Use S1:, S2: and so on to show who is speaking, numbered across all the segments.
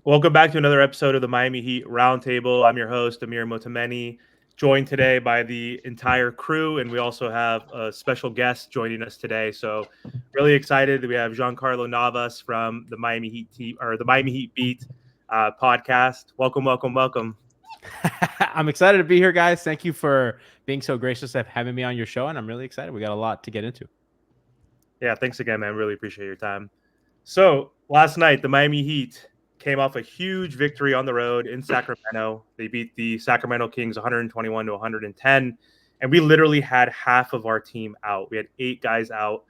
S1: Welcome back to another episode of the Miami Heat Roundtable. I'm your host, Amir Motameni, joined today by the entire crew, and we also have a special guest joining us today. So, really excited that we have Giancarlo Navas from the Miami Heat team or the Miami Heat Beat podcast. Welcome, welcome, welcome.
S2: I'm excited to be here, guys. Thank you for being so gracious of having me on your show, and I'm really excited. We got a lot to get into.
S1: Yeah, thanks again, man. Really appreciate your time. So, last night, the Miami Heat came off a huge victory on the road in Sacramento. They beat the Sacramento Kings 121 to 110. And we literally had half of our team out. We had 8 guys out.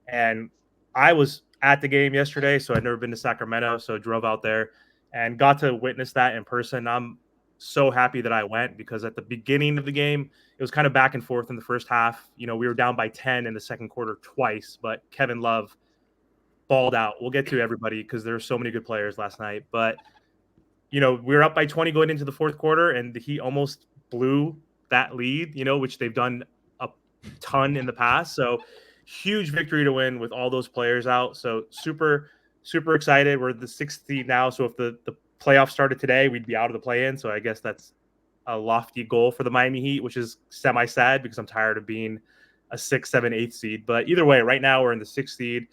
S1: And I was at the game yesterday, so I'd never been to Sacramento. So I drove out there and got to witness that in person. I'm so happy that I went because at the beginning of the game, it was kind of back and forth in the first half. We were down by 10 in the second quarter twice, but Kevin Love balled out. We'll get to everybody because there were so many good players last night. But we were up by 20 going into the fourth quarter, and the Heat almost blew that lead, which they've done a ton in the past. So huge victory to win with all those players out. So super, super excited. We're the sixth seed now. So if the playoffs started today, we'd be out of the play-in. So I guess that's a lofty goal for the Miami Heat, which is semi-sad because I'm tired of being a 6, 7, 8 seed. But either way, right now we're in the sixth seed,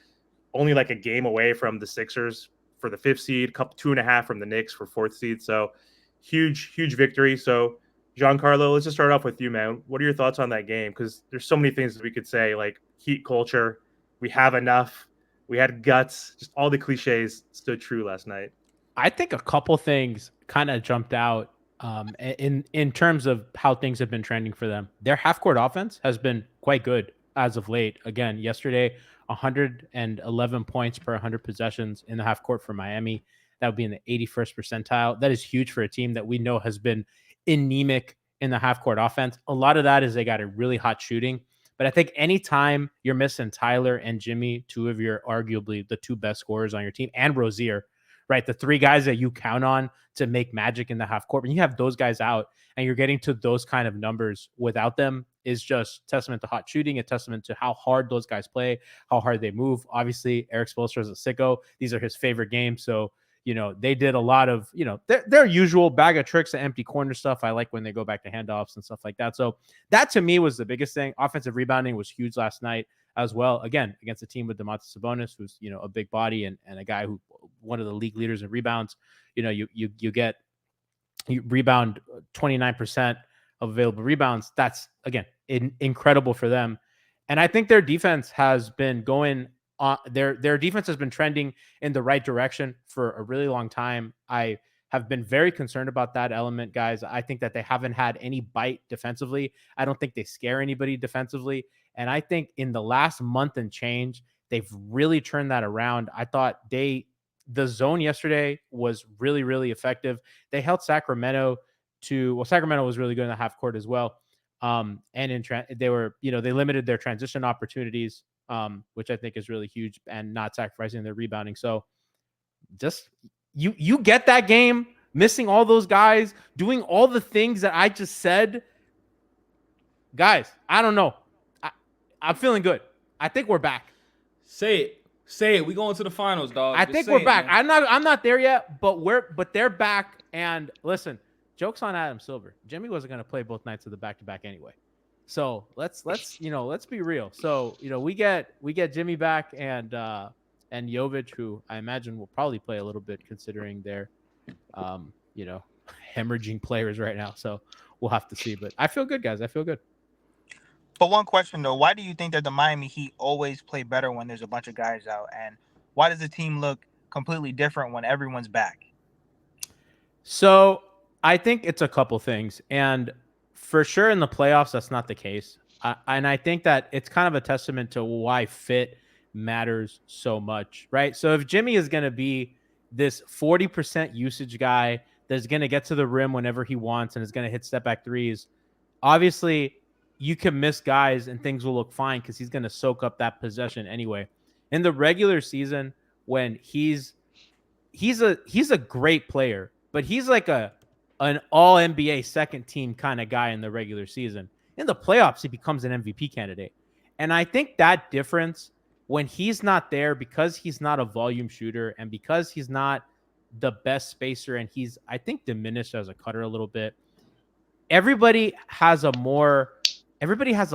S1: only like a game away from the Sixers for the fifth seed, couple 2.5 from the Knicks for fourth seed. So huge, huge victory. So Giancarlo, let's just start off with you, man. What are your thoughts on that game? Because there's so many things that we could say, like Heat culture. We have enough. We had guts. Just all the cliches stood true last night.
S2: I think a couple things kind of jumped out in terms of how things have been trending for them. Their half court offense has been quite good as of late. Again, yesterday, 111 points per 100 possessions in the half court for Miami. That would be in the 81st percentile. That is huge for a team that we know has been anemic in the half court offense. A lot of that is they got a really hot shooting. But I think anytime you're missing Tyler and Jimmy, two of your arguably the two best scorers on your team, and Rozier, right? The three guys that you count on to make magic in the half court. When you have those guys out and you're getting to those kind of numbers without them is just testament to hot shooting, a testament to how hard those guys play, how hard they move. Obviously, Eric Spoelstra is a sicko. These are his favorite games. So, they did a lot of, their usual bag of tricks and empty corner stuff. I like when they go back to handoffs and stuff like that. So that to me was the biggest thing. Offensive rebounding was huge last night as well. Again, against a team with Domantas Sabonis, who's a big body and a guy who one of the league leaders in rebounds. You rebound 29% of available rebounds. That's again incredible for them. And I think their defense has been going on. Their defense has been trending in the right direction for a really long time. I have been very concerned about that element, guys. I think that they haven't had any bite defensively. I don't think they scare anybody defensively. And I think in the last month and change, they've really turned that around. I thought the zone yesterday was really, really effective. They held Sacramento Sacramento was really good in the half court as well. And they limited their transition opportunities, which I think is really huge, and not sacrificing their rebounding. So just you get that game, missing all those guys, doing all the things that I just said. Guys, I don't know. I'm feeling good. I think we're back.
S3: Say it. Say it. We going to the finals, dog.
S2: I think we're back. I'm not there yet, but they're back. And listen, joke's on Adam Silver. Jimmy wasn't going to play both nights of the back-to-back anyway. So let's be real. So we get Jimmy back and Jovic, who I imagine will probably play a little bit considering their hemorrhaging players right now. So we'll have to see. But I feel good, guys. I feel good.
S4: But one question though, why do you think that the Miami Heat always play better when there's a bunch of guys out, and why does the team look completely different when everyone's back?
S2: So I think it's a couple things, and for sure in the playoffs that's not the case. And I think that it's kind of a testament to why fit matters so much, right? So if Jimmy is going to be this 40% usage guy that's going to get to the rim whenever he wants and is going to hit step back threes, obviously you can miss guys and things will look fine because he's going to soak up that possession anyway. In the regular season, when he's a great player, but he's like an all NBA second team kind of guy in the regular season. In the playoffs, he becomes an MVP candidate. And I think that difference when he's not there, because he's not a volume shooter and because he's not the best spacer, and he's, I think, diminished as a cutter a little bit. Everybody has a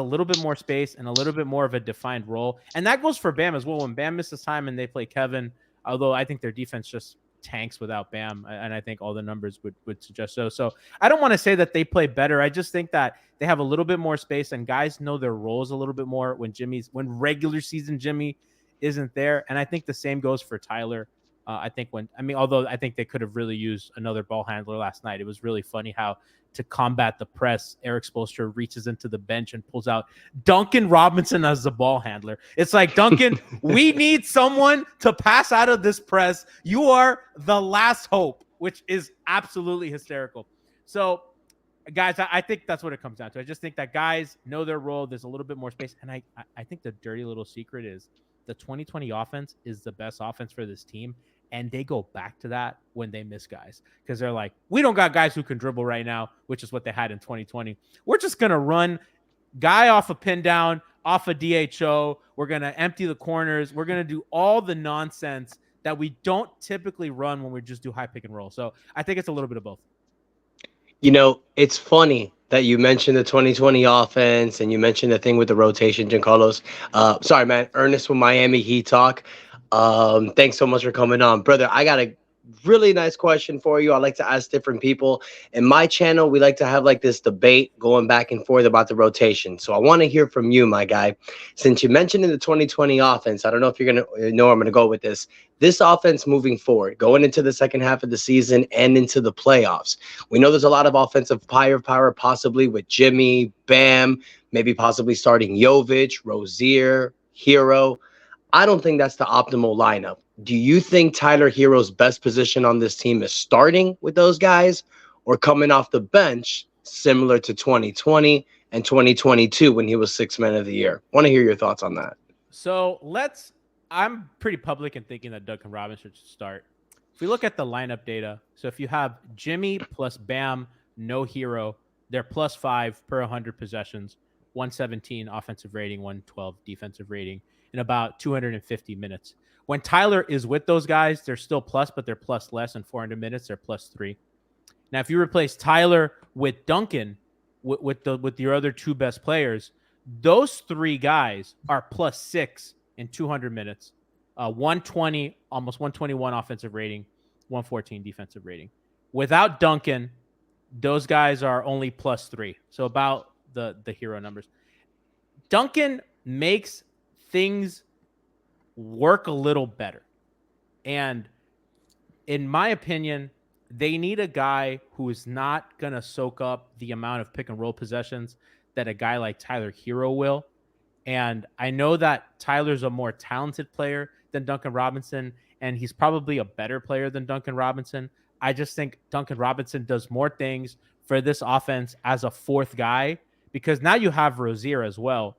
S2: little bit more space and a little bit more of a defined role. And that goes for Bam as well. When Bam misses time and they play Kevin, although I think their defense just tanks without Bam, and I think all the numbers would suggest so. So I don't want to say that they play better. I just think that they have a little bit more space and guys know their roles a little bit more when regular season Jimmy isn't there. And I think the same goes for Tyler. Although I think they could have really used another ball handler last night. It was really funny how, to combat the press, Eric Spoelstra reaches into the bench and pulls out Duncan Robinson as the ball handler. It's like, Duncan, we need someone to pass out of this press. You are the last hope, which is absolutely hysterical. So, guys, I think that's what it comes down to. I just think that guys know their role. There's a little bit more space. And I think the dirty little secret is the 2020 offense is the best offense for this team. And they go back to that when they miss guys, because they're like, we don't got guys who can dribble right now, which is what they had in 2020. We're just going to run guy off a pin down, off a DHO. We're going to empty the corners. We're going to do all the nonsense that we don't typically run when we just do high pick and roll. So I think it's a little bit of both.
S5: You know, it's funny that you mentioned the 2020 offense and you mentioned the thing with the rotation, Giancarlos. Sorry, man. Ernest with Miami Heat Talk. Thanks so much for coming on, brother. I got a really nice question for you. I like to ask different people. In my channel, we like to have like this debate going back and forth about the rotation. So I want to hear from you, my guy. Since you mentioned in the 2020 offense, I don't know if you're going to know where I'm going to go with this. This offense moving forward, going into the second half of the season and into the playoffs. We know there's a lot of offensive firepower, possibly with Jimmy, Bam, maybe possibly starting Jovic, Rozier, Herro. I don't think that's the optimal lineup. Do you think Tyler Herro's best position on this team is starting with those guys or coming off the bench, similar to 2020 and 2022 when he was Sixth Man of the Year? Want to hear your thoughts on that.
S2: So I'm pretty public in thinking that Duncan Robinson should start. If we look at the lineup data, so if you have Jimmy plus Bam, no Herro, they're +5 per 100 possessions, 117 offensive rating, 112 defensive rating, in about 250 minutes. When Tyler is with those guys, they're still plus, but they're plus less. In 400 minutes, they're +3. Now, if you replace Tyler with Duncan, with your other two best players, those three guys are +6 in 200 minutes, 120, almost 121 offensive rating, 114 defensive rating. Without Duncan, those guys are only +3. So about the Herro numbers. Duncan makes things work a little better. And in my opinion, they need a guy who is not going to soak up the amount of pick and roll possessions that a guy like Tyler Herro will. And I know that Tyler's a more talented player than Duncan Robinson, and he's probably a better player than Duncan Robinson. I just think Duncan Robinson does more things for this offense as a fourth guy, because now you have Rozier as well.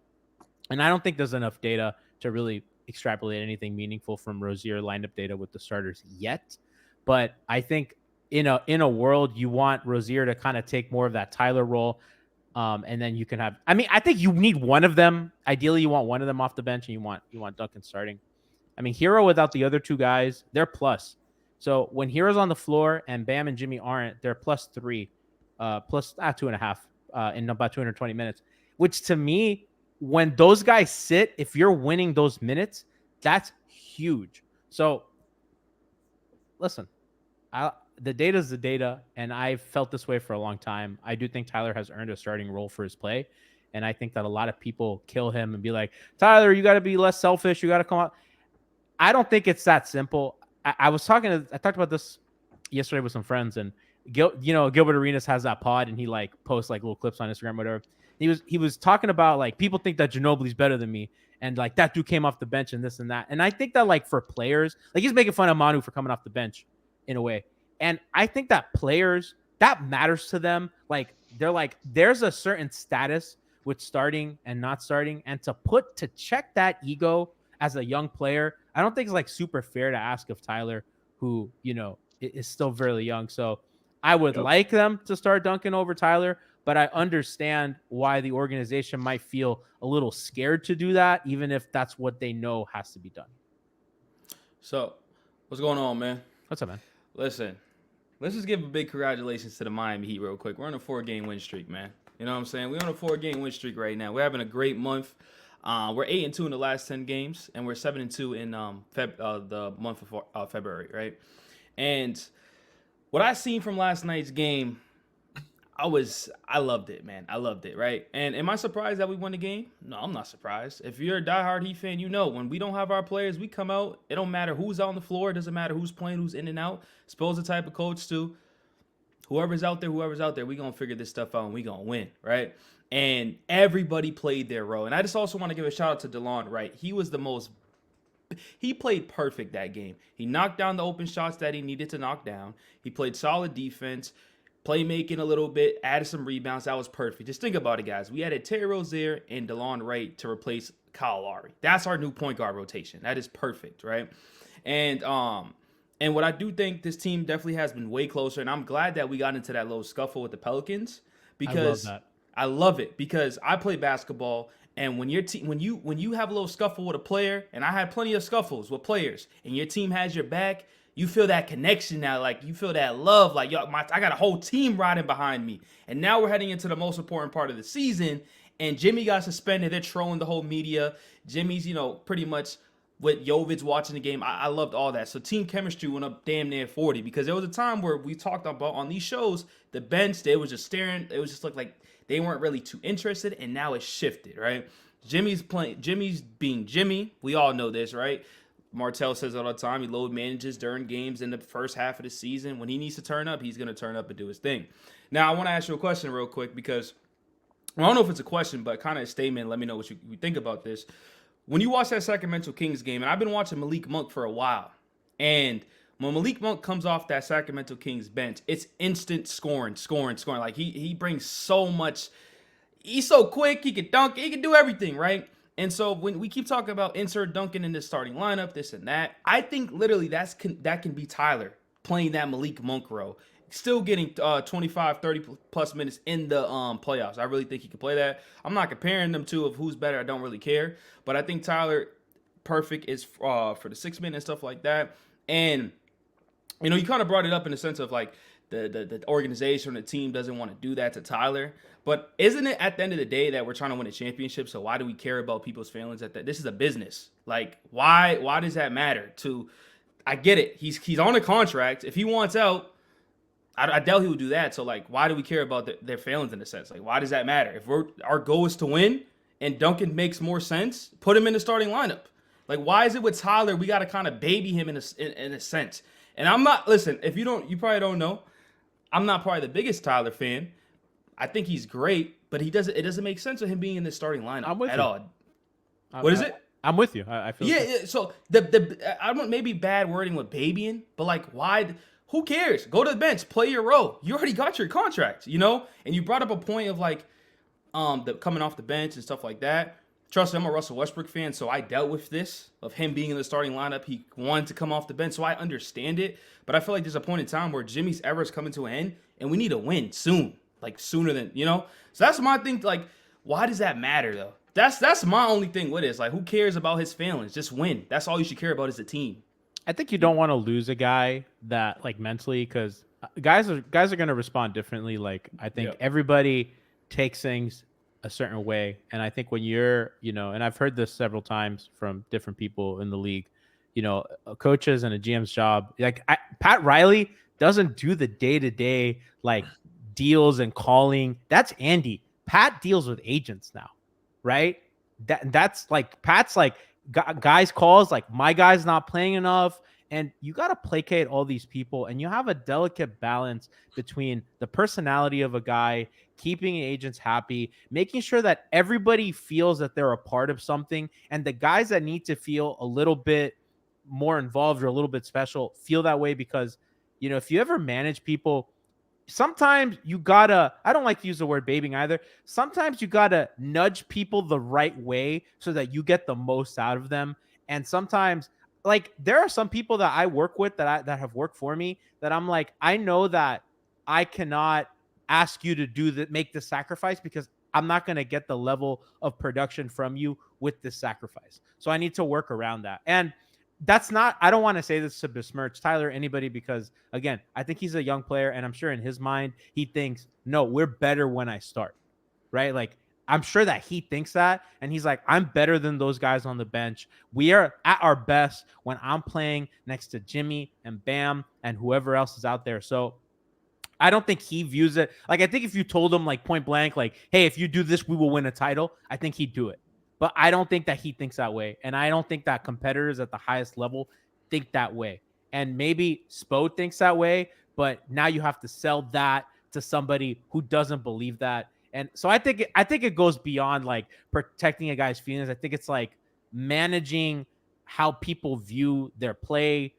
S2: And I don't think there's enough data to really extrapolate anything meaningful from Rozier lineup data with the starters yet. But I think in a world, you want Rozier to kind of take more of that Tyler role. And then you can have, I think you need one of them. Ideally, you want one of them off the bench, and you want Duncan starting. Herro without the other two guys, they're plus. So when Herro's on the floor and Bam and Jimmy aren't, they're +3, plus 2.5 in about 220 minutes, which to me, when those guys sit, if you're winning those minutes, that's huge. So listen, the data is the data, and I've felt this way for a long time. I do think Tyler has earned a starting role for his play, and I think that a lot of people kill him and be like, Tyler, you got to be less selfish. You got to come out. I don't think it's that simple. I talked about this yesterday with some friends, and Gilbert Arenas has that pod, and he like posts like little clips on Instagram, whatever. He was talking about like people think that Ginobili's better than me, and like that dude came off the bench and this and that. And I think that like for players, like he's making fun of Manu for coming off the bench in a way. And I think that players, that matters to them. Like they're like, there's a certain status with starting and not starting, and to check that ego as a young player, I don't think it's like super fair to ask of Tyler, who, is still very young. So I would like them to start Duncan over Tyler, but I understand why the organization might feel a little scared to do that, even if that's what they know has to be done.
S3: So, what's going on, man?
S2: What's up, man?
S3: Listen, let's just give a big congratulations to the Miami Heat real quick. We're on a 4-game win streak, man. You know what I'm saying? We're on a 4-game win streak right now. We're having a great month. We're 8-2 in the last 10 games, and we're 7-2 in the month of February, right? And what I seen from last night's game, I loved it, man. I loved it, right? And am I surprised that we won the game? No, I'm not surprised. If you're a diehard Heat fan, you know when we don't have our players, we come out. It don't matter who's on the floor. It doesn't matter who's playing, who's in and out. Spo's the type of coach too. Whoever's out there, we gonna figure this stuff out and we gonna win, right? And everybody played their role. And I just also want to give a shout out to DeLon Wright. He played perfect that game. He knocked down the open shots that he needed to knock down. He played solid defense, playmaking a little bit, added some rebounds. That was perfect. Just think about it, guys. We added Terry Rozier and DeLon Wright to replace Kyle Lowry. That's our new point guard rotation. That is perfect, right? And what I do think this team definitely has been way closer, and I'm glad that we got into that little scuffle with the Pelicans because I love it because I play basketball, and when your team, when you have a little scuffle with a player, and I had plenty of scuffles with players, and your team has your back, you feel that connection now, like you feel that love, like yo, I got a whole team riding behind me, and now we're heading into the most important part of the season, and Jimmy got suspended. They're trolling the whole media. Jimmy's, pretty much with Jovic watching the game. I loved all that. So team chemistry went up damn near 40 because there was a time where we talked about on these shows, the bench, they was just staring. It was just like they weren't really too interested, and now it's shifted, right? Jimmy's being Jimmy. We all know this, right? Martell says it all the time. He load manages during games in the first half of the season. When he needs to turn up, he's going to turn up and do his thing. Now, I want to ask you a question real quick because I don't know if it's a question, but kind of a statement. Let me know what you think about this. When you watch that Sacramento Kings game, and I've been watching Malik Monk for a while, and when Malik Monk comes off that Sacramento Kings bench, it's instant scoring. Like he brings so much. He's so quick. He can dunk. He can do everything, right? And so when we keep talking about insert dunking in the starting lineup, this and that, I think literally that can be Tyler playing that Malik Monk role. Still getting 25, 30 plus minutes in the playoffs. I really think he can play that. I'm not comparing them two of who's better. I don't really care. But I think Tyler perfect is for the 6 minutes and stuff like that. And, you kind of brought it up in the sense of like the organization or the team doesn't want to do that to Tyler. But isn't it at the end of the day that we're trying to win a championship? So why do we care about people's feelings at that? This is a business. Like, why does that matter? I get it. He's on a contract. If he wants out, I doubt he would do that. So, like, why do we care about their failings in a sense? Like, why does that matter? If our goal is to win and Duncan makes more sense, put him in the starting lineup. Like, why is it with Tyler, we got to kind of baby him in a sense? And I'm not, listen, if you probably don't know, I'm not probably the biggest Tyler fan. I think he's great, but it doesn't make sense of him being in the starting lineup at all. What is it?
S2: I'm with you. I feel
S3: yeah. So I don't maybe bad wording with babying, but like why? Who cares? Go to the bench, play your role. You already got your contract, And you brought up a point of like, the coming off the bench and stuff like that. Trust me, I'm a Russell Westbrook fan, so I dealt with this of him being in the starting lineup. He wanted to come off the bench, so I understand it. But I feel like there's a point in time where Jimmy's era is coming to an end, and we need to win soon, like sooner than So that's my thing. Like, why does that matter though? That's my only thing with it. It's like, who cares about his feelings? Just win. That's all you should care about as a team.
S2: I think you don't want to lose a guy that like mentally, because guys are going to respond differently. Like I think everybody takes things a certain way, and I think when you're, and I've heard this several times from different people in the league, coaches and a GM's job. Like Pat Riley doesn't do the day-to-day like deals and calling. That's Andy. Pat deals with agents now, right? That's like Pat's like. Guys calls like my guy's not playing enough, and you got to placate all these people, and you have a delicate balance between the personality of a guy, keeping agents happy, making sure that everybody feels that they're a part of something, and the guys that need to feel a little bit more involved or a little bit special feel that way, because if you ever manage people, sometimes you gotta, I don't like to use the word babying either. Sometimes you gotta nudge people the right way so that you get the most out of them. And sometimes, like, there are some people that I work with that have worked for me that I'm like, I know that I cannot ask you to make the sacrifice because I'm not going to get the level of production from you with this sacrifice. So I need to work around that. And that's not, I don't want to say this to besmirch Tyler or anybody, because again, I think he's a young player, and I'm sure in his mind he thinks, no, we're better when I start, right? Like, I'm sure that he thinks that, and he's like, I'm better than those guys on the bench. We are at our best when I'm playing next to Jimmy and Bam and whoever else is out there. So I don't think he views it like, I think if you told him like point blank, like, hey, if you do this, we will win a title, I think he'd do it. But I don't think that he thinks that way. And I don't think that competitors at the highest level think that way. And maybe Spo thinks that way, but now you have to sell that to somebody who doesn't believe that. And so I think it goes beyond like protecting a guy's feelings. I think it's like managing how people view their play,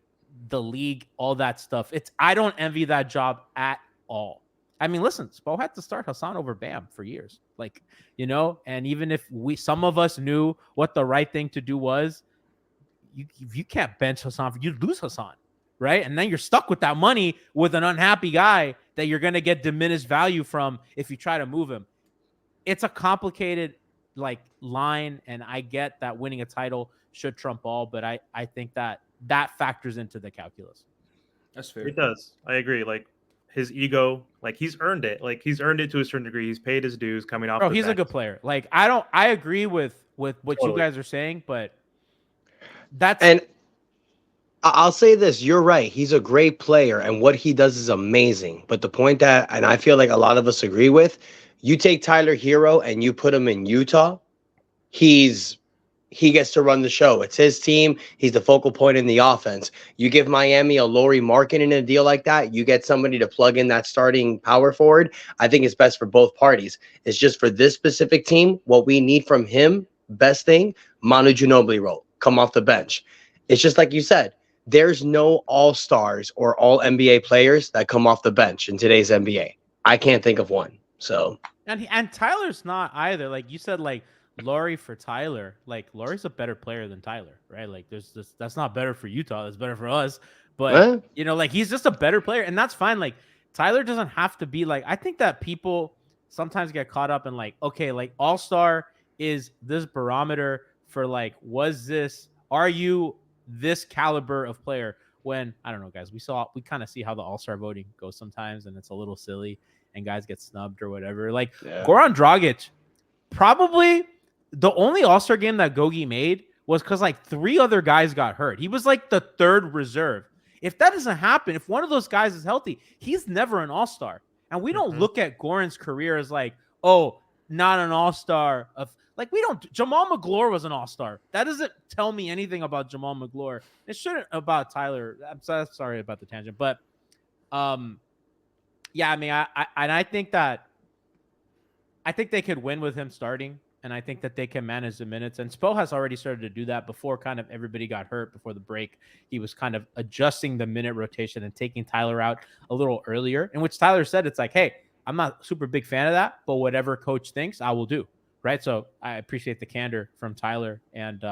S2: the league, all that stuff. I don't envy that job at all. I mean, listen, Spo had to start Hassan over Bam for years. Like, and even if some of us knew what the right thing to do was, you can't bench Hassan, you'd lose Hassan, right? And then you're stuck with that money with an unhappy guy that you're going to get diminished value from if you try to move him. It's a complicated like line, and I get that winning a title should trump all, but I think that factors into the calculus.
S3: That's fair.
S1: It does. I agree. Like his ego, like he's earned it. Like he's earned it to a certain degree. He's paid his dues coming off.
S2: Bro, he's a good player. Like I agree with what
S1: Totally.
S2: you guys are saying, but that's,
S5: And I'll say this, you're right. He's a great player, and what he does is amazing. But the point that, and I feel like a lot of us agree with, you take Tyler Herro and you put him in Utah, he gets to run the show. It's his team. He's the focal point in the offense. You give Miami a Lauri Markkanen in a deal like that, you get somebody to plug in that starting power forward. I think it's best for both parties. It's just for this specific team, what we need from him, best thing, Manu Ginobili role, come off the bench. It's just like you said, there's no all-stars or all NBA players that come off the bench in today's NBA. I can't think of one. So,
S2: and Tyler's not either. Like you said, like Lauri for Tyler, like Lauri's a better player than Tyler, right? Like there's this, that's not better for Utah, that's better for us. But like he's just a better player, and that's fine. Like Tyler doesn't have to be like, I think that people sometimes get caught up in like, okay, like all-star is this barometer for like, are you this caliber of player? When I don't know, guys, we kind of see how the all-star voting goes sometimes, and it's a little silly and guys get snubbed or whatever. Like Goran Dragic, probably the only all-star game that Gogi made was because like 3 other guys got hurt. He was like the 3rd reserve. If that doesn't happen, if one of those guys is healthy, he's never an all-star. And we don't look at Goran's career as like, oh, not an all-star of like, we don't. Jamal McGlure was an all-star. That doesn't tell me anything about Jamal McGlure. It shouldn't about Tyler. I'm sorry about the tangent, but yeah, I mean, I think they could win with him starting, and I think that they can manage the minutes. And Spo has already started to do that before kind of everybody got hurt before the break. He was kind of adjusting the minute rotation and taking Tyler out a little earlier, in which Tyler said, it's like, hey, I'm not a super big fan of that, but whatever coach thinks, I will do. Right. So I appreciate the candor from Tyler. And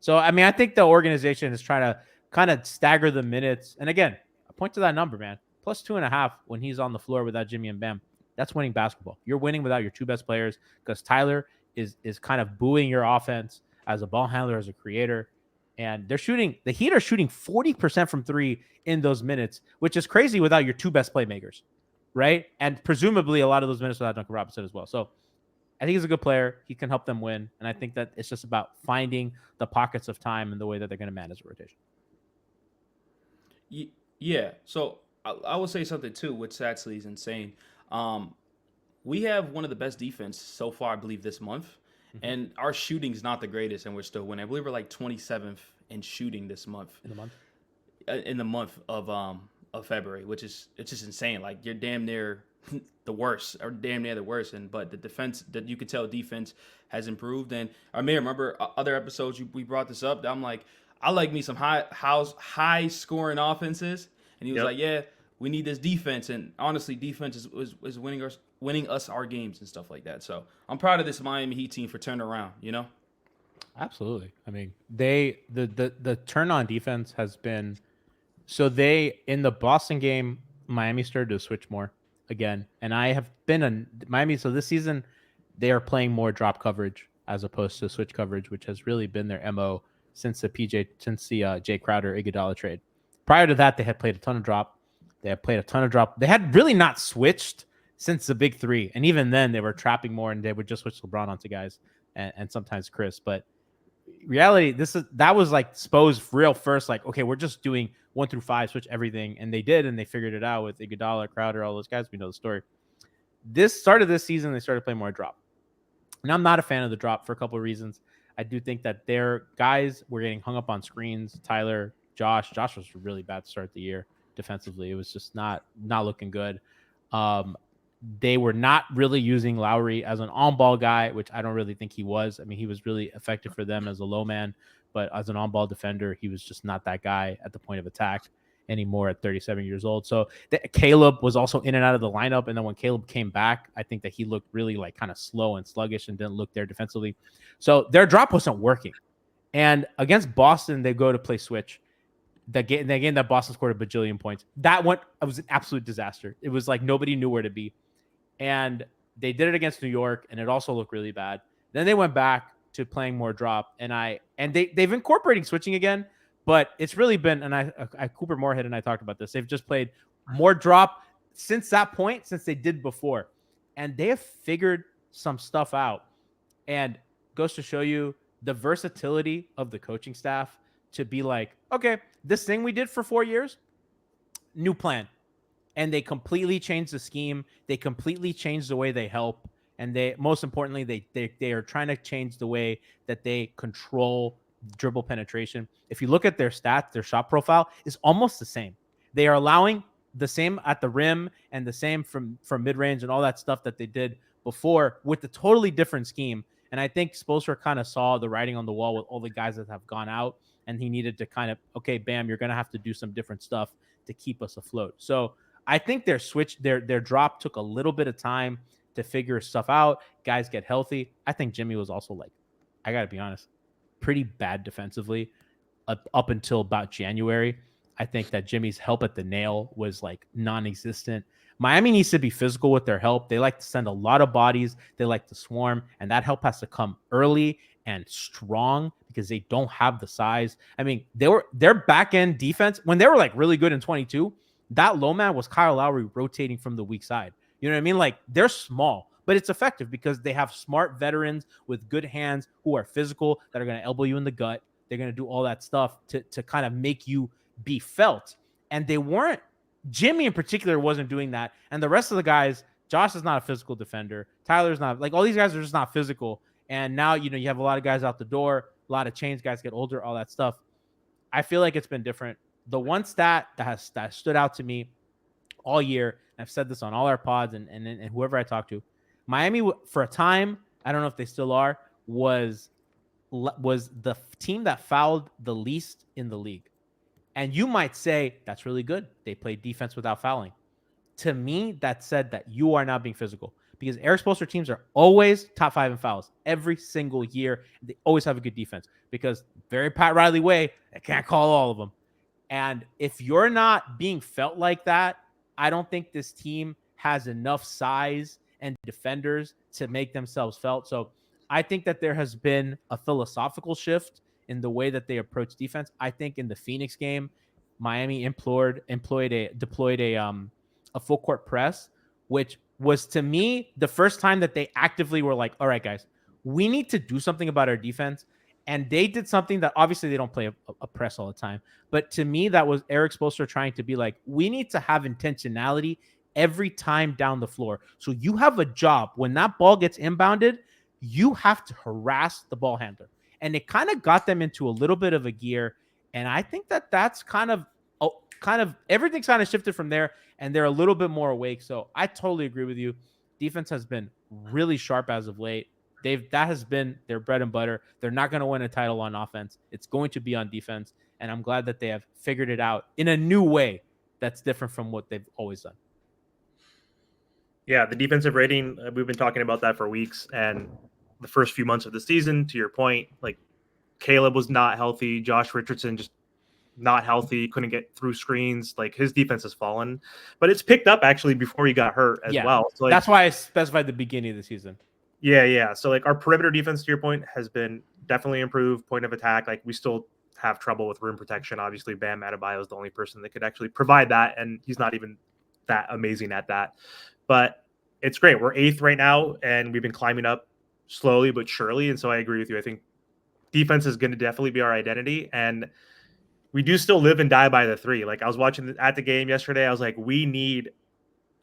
S2: so, I mean, I think the organization is trying to kind of stagger the minutes. And again, I point to that number, man, plus 2.5 when he's on the floor without Jimmy and Bam. That's winning basketball. You're winning without your 2 best players because Tyler is kind of buoying your offense as a ball handler, as a creator. And the Heat are shooting 40% from 3 in those minutes, which is crazy without your 2 best playmakers. Right. And presumably a lot of those minutes without Duncan Robinson as well. So I think he's a good player. He can help them win. And I think that it's just about finding the pockets of time and the way that they're going to manage the rotation.
S3: Yeah. So I will say something too, which actually is insane. We have one of the best defense so far, I believe, this month. Mm-hmm. And our shooting's not the greatest, and we're still winning. I believe we're like 27th in shooting this month. In the month of February, which is, it's just insane. Like you're damn near the worst, or damn near the worst. But the defense, that you could tell defense has improved. And I may remember other episodes we brought this up. That I'm like, I like me some high scoring offenses. And he was like, yeah, we need this defense. And honestly, defense is winning us our games and stuff like that. So I'm proud of this Miami Heat team for turning around,
S2: Absolutely. I mean, the turn on defense has been, so in the Boston game, Miami started to switch more again. And I have been on Miami. So this season they are playing more drop coverage as opposed to switch coverage, which has really been their MO since the Jay Crowder Iguodala trade. Prior to that, they had played a ton of drop. They had really not switched since the big three. And even then they were trapping more and they would just switch LeBron onto guys and sometimes Chris. But reality, that was like Spo's real first, like, okay, we're just doing 1 through 5, switch everything. And they did, and they figured it out with Iguodala, Crowder, all those guys. We know the story. This season, they started playing more drop. And I'm not a fan of the drop for a couple of reasons. I do think that their guys were getting hung up on screens. Tyler, Josh was really bad to start the year defensively. It was just not looking good. They were not really using Lowry as an on-ball guy, which I don't really think he was. I mean, he was really effective for them as a low man, but as an on-ball defender, he was just not that guy at the point of attack anymore at 37 years old. So Caleb was also in and out of the lineup. And then when Caleb came back, I think that he looked really like kind of slow and sluggish and didn't look there defensively. So their drop wasn't working. And against Boston, they go to play switch. The game that Boston scored a bajillion points. It was an absolute disaster. It was like nobody knew where to be. And they did it against New York, and it also looked really bad. Then they went back to playing more drop, and they've incorporating switching again, but it's really been, and I Cooper Moorhead and I talked about this. They've just played more drop since that point, since they did before, and they have figured some stuff out. And goes to show you the versatility of the coaching staff to be like, okay, this thing we did for 4 years, new plan. And they completely changed the scheme. They completely changed the way they help. And they, most importantly, they are trying to change the way that they control dribble penetration. If you look at their stats, their shot profile is almost the same. They are allowing the same at the rim and the same from mid-range and all that stuff that they did before with a totally different scheme. And I think Spoelstra kind of saw the writing on the wall with all the guys that have gone out, and he needed to kind of, okay, bam, you're going to have to do some different stuff to keep us afloat. So I think their drop took a little bit of time to figure stuff out. Guys get healthy. I think Jimmy was also, like, I got to be honest, pretty bad defensively up until about January. I think that Jimmy's help at the nail was like non-existent. Miami needs to be physical with their help. They like to send a lot of bodies. They like to swarm, and that help has to come early and strong because they don't have the size. I mean, their back end defense, when they were like really good in 22, that low man was Kyle Lowry rotating from the weak side. You know what I mean? Like, they're small, but it's effective because they have smart veterans with good hands who are physical, that are going to elbow you in the gut. They're going to do all that stuff to kind of make you be felt. And they weren't, Jimmy in particular wasn't doing that. And the rest of the guys, Josh is not a physical defender. Tyler's not, like, all these guys are just not physical. And now, you know, you have a lot of guys out the door, a lot of change, guys get older, all that stuff. I feel like it's been different. The one stat that stood out to me all year, and I've said this on all our pods and whoever I talk to, Miami for a time, I don't know if they still are, was the team that fouled the least in the league. And you might say that's really good. They played defense without fouling. To me, that said that you are not being physical, because Eric Spoelstra teams are always top 5 in fouls every single year. They always have a good defense because very Pat Riley way, they can't call all of them. And if you're not being felt like that, I don't think this team has enough size and defenders to make themselves felt. So I think that there has been a philosophical shift in the way that they approach defense. I think in the Phoenix game, Miami deployed a full court press, which was, to me, the first time that they actively were like, all right, guys, we need to do something about our defense. And they did something that obviously they don't play a press all the time. But to me, that was Eric Spoelstra trying to be like, we need to have intentionality every time down the floor. So you have a job. When that ball gets inbounded, you have to harass the ball handler. And it kind of got them into a little bit of a gear. And I think that that's kind of everything's kind of shifted from there. And they're a little bit more awake. So I totally agree with you. Defense has been really sharp as of late. That has been their bread and butter. They're not going to win a title on offense. It's going to be on defense. And I'm glad that they have figured it out in a new way that's different from what they've always done.
S1: Yeah, the defensive rating, we've been talking about that for weeks. And the first few months of the season, to your point, like, Caleb was not healthy. Josh Richardson just not healthy, couldn't get through screens. Like, his defense has fallen. But it's picked up actually before he got hurt as well. So, like,
S2: that's why I specified the beginning of the season.
S1: Yeah. So like our perimeter defense, to your point, has been definitely improved. Point of attack, like we still have trouble with rim protection. Obviously, Bam Adebayo is the only person that could actually provide that, and he's not even that amazing at that. But it's great. We're 8th right now, and we've been climbing up slowly but surely. And so I agree with you. I think defense is going to definitely be our identity, and we do still live and die by the three. Like I was watching at the game yesterday, I was like, we need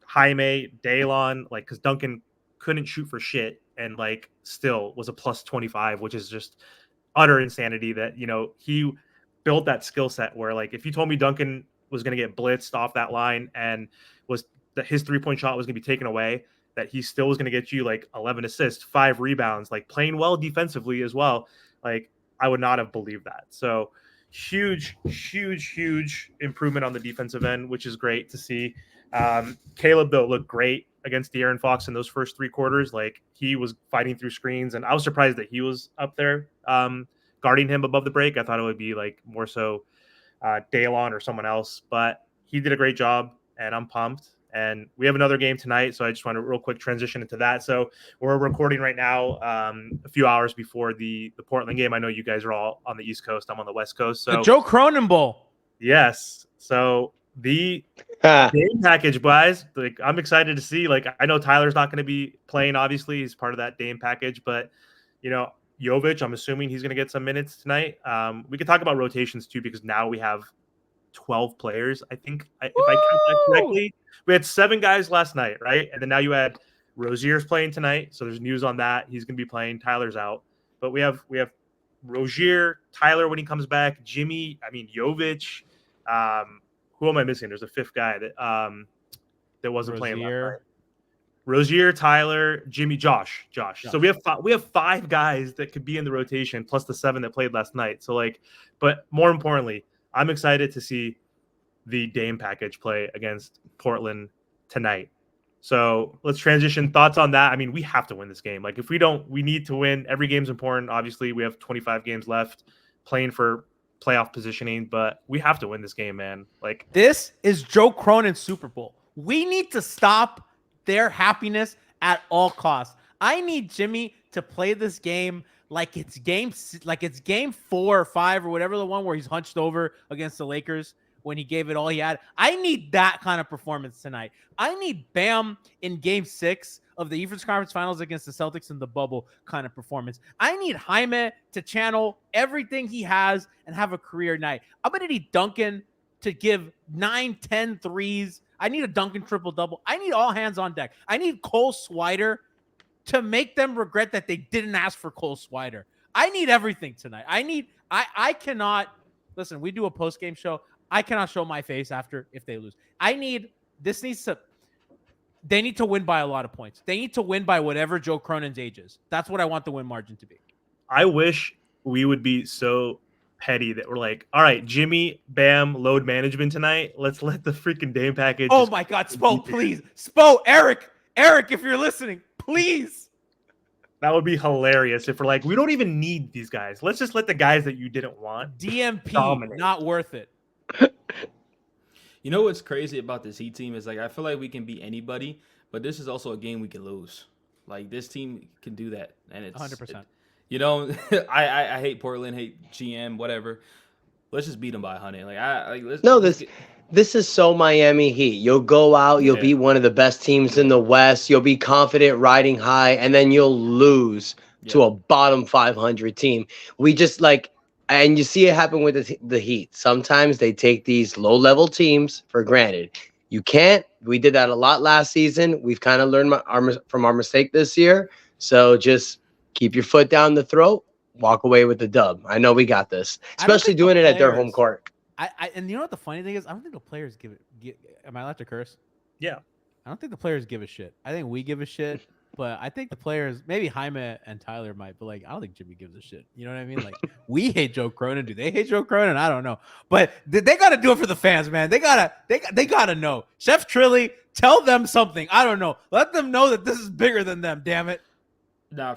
S1: Jaime, Daylon, like because Duncan couldn't shoot for shit and like still was a plus 25, which is just utter insanity that, he built that skill set where like if you told me Duncan was going to get blitzed off that line and was that his 3-point shot was going to be taken away, that he still was going to get you like 11 assists, 5 rebounds, like playing well defensively as well. Like I would not have believed that. So huge improvement on the defensive end, which is great to see. Caleb, though, looked great against De'Aaron Fox in those first 3 quarters. Like he was fighting through screens, and I was surprised that he was up there guarding him above the break. I thought it would be like more so Daylon or someone else, but he did a great job, and I'm pumped. And we have another game tonight, so I just want to real quick transition into that. So we're recording right now, a few hours before the Portland game. I know you guys are all on the East Coast. I'm on the West Coast. So
S2: The Joe Cronin Bowl.
S1: Yes. So the game package, guys, like I'm excited to see. Like I know Tyler's not going to be playing. Obviously, he's part of that Dame package, but Jovic, I'm assuming he's going to get some minutes tonight. We could talk about rotations too, because now we have 12 players. I think, if I count that correctly, we had 7 guys last night, right? And then now you had Rozier's playing tonight, so there's news on that. He's going to be playing. Tyler's out, but we have Rozier, Tyler when he comes back, Jimmy. I mean Jovic. Who am I missing? There's a 5th guy that wasn't playing last night. Rozier, Tyler, Jimmy, Josh. So we have 5 guys that could be in the rotation, plus the 7 that played last night. So but more importantly, I'm excited to see the Dame package play against Portland tonight. So let's transition. Thoughts on that? I mean, we have to win this game. Like if we don't, we need to win. Every game's important. Obviously, we have 25 games left playing for playoff positioning, but we have to win this game, man. Like
S2: this is Joe Cronin's Super Bowl. We need to stop their happiness at all costs. I need Jimmy to play this game like it's game 4 or 5 or whatever, the one where he's hunched over against the Lakers when he gave it all he had. I need that kind of performance tonight. I need Bam in game 6 of the Eastern Conference Finals against the Celtics in the bubble kind of performance. I need Jaime to channel everything he has and have a career night. I'm going to need Duncan to give 9-10 threes. I need a Duncan triple-double. I need all hands on deck. I need Cole Swider to make them regret that they didn't ask for Cole Swider. I need everything tonight. I cannot, listen, we do a post-game show. I cannot show my face after if they lose. They need to win by a lot of points. They need to win by whatever Joe Cronin's age is. That's what I want the win margin to be.
S1: I wish we would be so petty that we're like, all right, Jimmy, Bam, load management tonight. Let's let the freaking Dame package.
S2: Oh my God, Spo, please. Spo, Eric, if you're listening, please.
S1: That would be hilarious if we're like, we don't even need these guys. Let's just let the guys that you didn't want
S2: DMP,
S1: dominate.
S2: Not worth it.
S3: You know what's crazy about this Heat team is like I feel like we can beat anybody, but this is also a game we can lose. Like this team can do that, and it's
S2: 100%.
S3: I hate Portland, hate GM, whatever. Let's just beat them by 100. Like
S5: this is so Miami Heat. You'll go out, you'll be one of the best teams in the West. You'll be confident riding high, and then you'll lose to a bottom 500 team. We just and you see it happen with the Heat. Sometimes they take these low-level teams for granted. You can't. We did that a lot last season. We've kind of learned from our mistake this year. So just keep your foot down the throat, walk away with the dub. I know we got this, especially doing it at their home court.
S2: And you know what the funny thing is? I don't think the players am I allowed to curse?
S1: Yeah.
S2: I don't think the players give a shit. I think we give a shit, but I think the players, maybe Jaime and Tyler might, but I don't think Jimmy gives a shit. You know what I mean? Like we hate Joe Cronin. Do they hate Joe Cronin? I don't know. But they got to do it for the fans, man. They gotta know. Chef Trilly, tell them something. I don't know. Let them know that this is bigger than them. Damn it.
S3: Nah,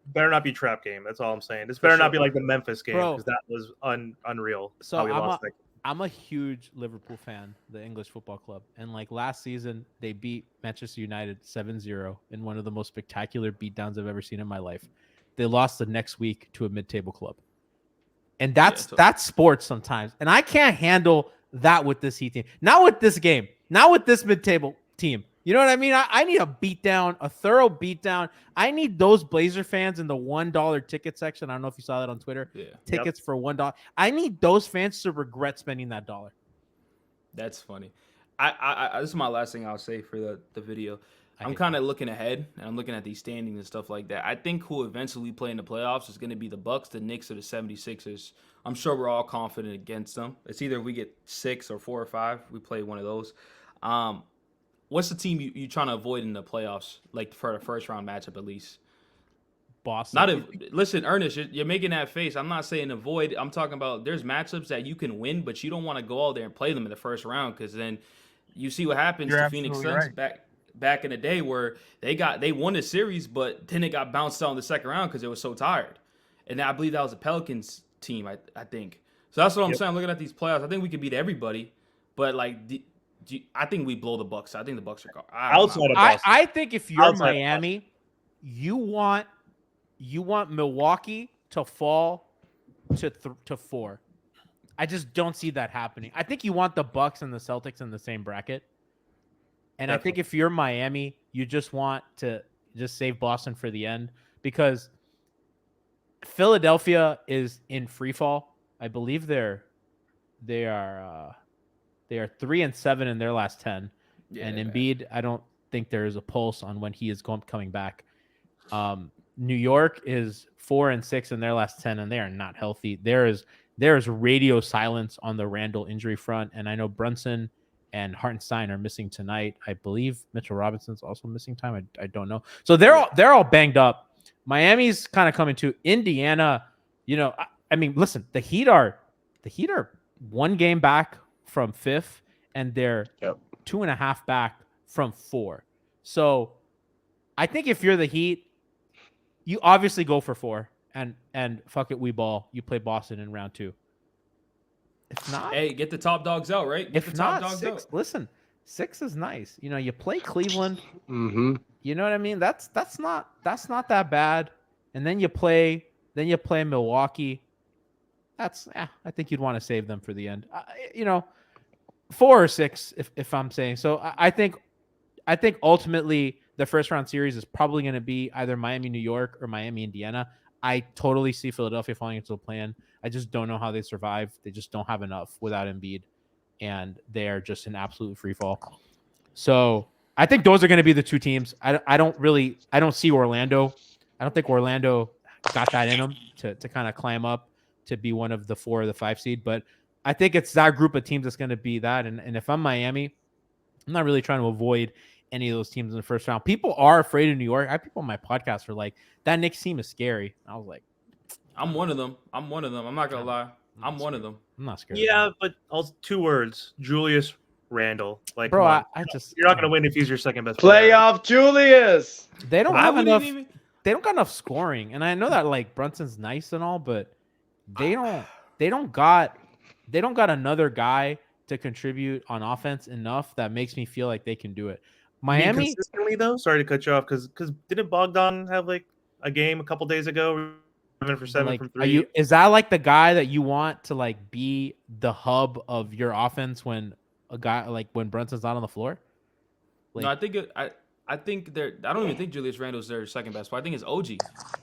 S1: better not be trap game. That's all I'm saying. This better not be like the Memphis game because that was unreal.
S2: So I'm a huge Liverpool fan, the English football club. And like last season, they beat Manchester United 7-0 in one of the most spectacular beatdowns I've ever seen in my life. They lost the next week to a mid-table club. And that's sports sometimes. And I can't handle that with this Heat team. Not with this game. Not with this mid-table team. You know what I mean? I need a beatdown, a thorough beatdown. I need those Blazer fans in the $1 ticket section. I don't know if you saw that on Twitter.
S3: Yeah.
S2: Tickets for $1. I need those fans to regret spending that dollar.
S3: That's funny. I this is my last thing I'll say for the video. I'm kind of looking ahead, and I'm looking at these standings and stuff like that. I think who eventually play in the playoffs is going to be the Bucks, the Knicks, or the 76ers. I'm sure we're all confident against them. It's either we get 6 or 4 or 5. We play one of those. What's the team you trying to avoid in the playoffs, like for the first round matchup at least?
S2: Boston.
S3: Listen, Ernest, you're making that face. I'm not saying avoid. I'm talking about there's matchups that you can win, but you don't want to go out there and play them in the first round because then you see what happens to Phoenix Suns back in the day where they won the series, but then it got bounced out in the second round because it was so tired. And I believe that was the Pelicans team, I think. So that's what I'm saying. Looking at these playoffs, I think we could beat everybody, but like I think we blow the Bucks. I think the Bucks are gone.
S2: I think if you're Miami, you want Milwaukee to fall to 4. I just don't see that happening. I think you want the Bucks and the Celtics in the same bracket. And I think if you're Miami, you just want to just save Boston for the end because Philadelphia is in free fall. I believe they are 3-7 in their last 10. Yeah, and Embiid, I don't think there is a pulse on when he is coming back. New York is 4-6 in their last 10, and they are not healthy. There is radio silence on the Randall injury front, and I know Brunson and Hartenstein are missing tonight. I believe Mitchell Robinson's also missing time. I don't know. So they're all banged up. Miami's kind of coming to Indiana. You know, I mean, listen, the Heat are 1 game back from 5th, and they're 2.5 back from 4. So I think if you're the Heat, you obviously go for 4 and fuck it, we ball. You play Boston in round 2. If not,
S3: hey, get the top dogs out, right? Get
S2: if
S3: the top
S2: not,
S3: dogs
S2: 6.
S3: out.
S2: Listen, 6 is nice. You know, you play Cleveland.
S5: Mm-hmm.
S2: You know what I mean? That's not that bad. And then you play Milwaukee. I think you'd want to save them for the end. 4 or 6, if I'm saying so. I think ultimately the first round series is probably going to be either Miami, New York, or Miami, Indiana. I totally see Philadelphia falling into the plan. I just don't know how they survive. They just don't have enough without Embiid, and they are just an absolute free fall. So I think those are going to be the 2 teams. I don't see Orlando. I don't think Orlando got that in them to kind of climb up to be one of the 4 or the 5 seed. But I think it's that group of teams that's going to be that. And if I'm Miami, I'm not really trying to avoid any of those teams in the first round. People are afraid of New York. I have people on my podcast who are like, that Knicks team is scary. I was like,
S3: I'm one of them. I'm not gonna lie. I'm one of them.
S2: I'm not scared.
S1: Yeah, but also 2 words: Julius Randle. Like,
S2: bro,
S1: I
S2: just
S1: you're not gonna win if he's your second best
S5: playoff Julius.
S2: They don't have enough. They don't got enough scoring, and I know that like Brunson's nice and all, but they don't got another guy to contribute on offense enough that makes me feel like they can do it. Miami
S1: consistently though. Sorry to cut you off because didn't Bogdan have like a game a couple days ago? 7 for 7
S2: like,
S1: from 3.
S2: Is that like the guy that you want to like be the hub of your offense when a guy like when Brunson's not on the floor?
S3: Like, no, I think I don't even think Julius Randle's their second best player. I think it's OG.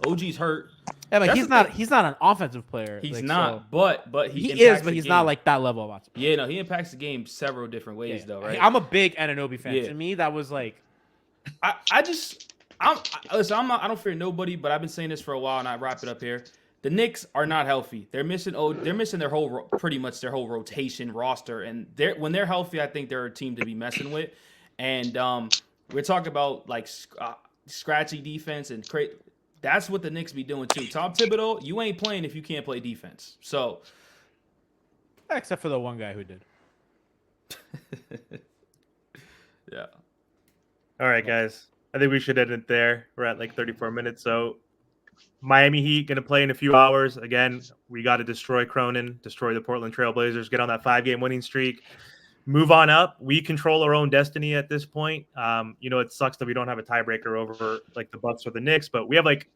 S3: OG's hurt.
S2: Yeah, but he's not an offensive player.
S3: He's
S2: like,
S3: not,
S2: so.
S3: but
S2: he is, but he's not like that level of offensive.
S3: Yeah, no, he impacts the game several different ways though, right?
S2: I'm a big Anunoby fan. To me, that was like
S3: I don't fear nobody, but I've been saying this for a while, and I wrap it up here. The Knicks are not healthy. They're missing pretty much their whole rotation roster, and when they're healthy, I think they're a team to be messing with. And we're talking about like scratchy defense and that's what the Knicks be doing too. Tom Thibodeau, you ain't playing if you can't play defense. So,
S2: except for the one guy who did.
S3: Yeah.
S1: All right, guys. I think we should end it there. We're at like 34 minutes, so Miami Heat going to play in a few hours. Again, we got to destroy Cronin, destroy the Portland Trailblazers, get on that 5-game winning streak, move on up. We control our own destiny at this point. It sucks that we don't have a tiebreaker over like the Bucks or the Knicks, but we have like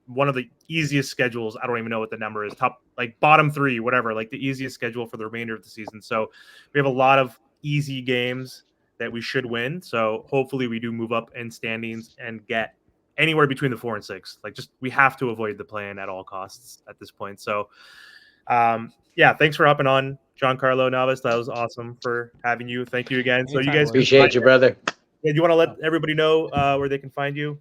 S1: one of the easiest schedules. I don't even know what the number is. Top, like bottom 3, whatever, like the easiest schedule for the remainder of the season. So we have a lot of easy games that we should win. So hopefully we do move up in standings and get anywhere between the 4 and 6. Like, just we have to avoid the play-in at all costs at this point. So thanks for hopping on, Giancarlo Navas. That was awesome for having you. Thank you again. So you guys
S5: appreciate you, brother.
S1: Yeah, do you want to let everybody know where they can find you?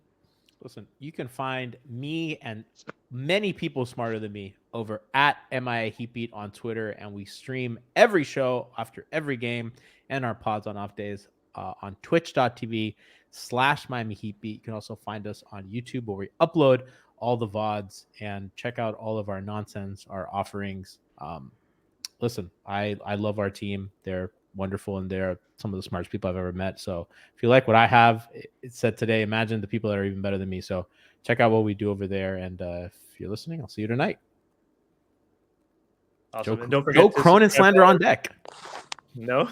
S2: Listen, you can find me and many people smarter than me over at MIA Heatbeat on Twitter, and we stream every show after every game and our pods on off days on twitch.tv/Miami Heatbeat. You can also find us on YouTube where we upload all the VODs and check out all of our nonsense, our offerings. Listen, I love our team. They're wonderful, and they're some of the smartest people I've ever met. So if you like what I have, it said today, imagine the people that are even better than me. So check out what we do over there. And if you're listening, I'll see you tonight.
S1: Awesome. And don't forget
S2: Joe Cronin slander on deck.
S1: No.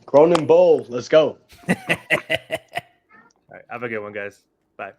S5: Cronin Bowl. Let's go.
S1: All right. Have a good one, guys. Bye.